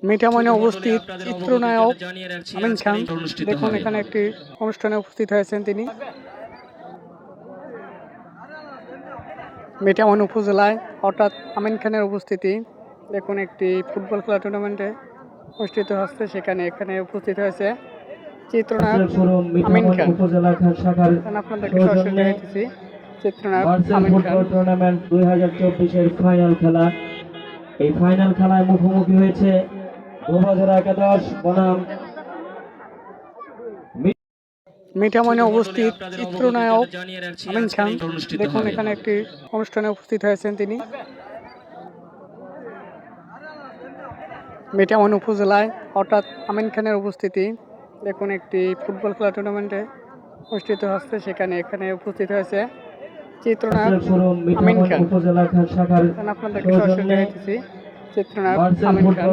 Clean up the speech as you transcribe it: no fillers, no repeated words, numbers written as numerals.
মিঠামইনে উপস্থিত চিত্রনায়ক আমিন খান। দেখুন এখানে একটি অনুষ্ঠানে উপস্থিত হয়েছেন তিনি। মিঠামইন উপজেলায় হঠাৎ আমিন খানের উপস্থিতি। দেখুন একটি ফুটবল খেলা টুর্নামেন্টে অনুষ্ঠিত হচ্ছে, এখানে উপস্থিত হয়েছে চিত্রনায়ক আমিন খান। আপনাদেরকে সরাসরি দেখাইতেছি চিত্রনায়ক আমিন খান। টুর্নামেন্ট 2024-এর ফাইনাল খেলা। এই ফাইনাল খেলায় মুখোমুখি হয়েছে 2011 বনাম মিঠামইনে উপস্থিত চিত্রনায়ক আমিন খান। দেখুন এখানে একটি অনুষ্ঠানে উপস্থিত হয়েছেন তিনি। মিঠামইন উপজেলায় হঠাৎ আমিন খানের উপস্থিতি। দেখুন একটি ফুটবল খেলা টুর্নামেন্টে অনুষ্ঠিত হচ্ছে, এখানে উপস্থিত হয়েছে চিত্রনায়ক আমিন খান। আপনাদেরকে সরাসরি দেখাইতেছি চিত্রনায়ক আমিন খান।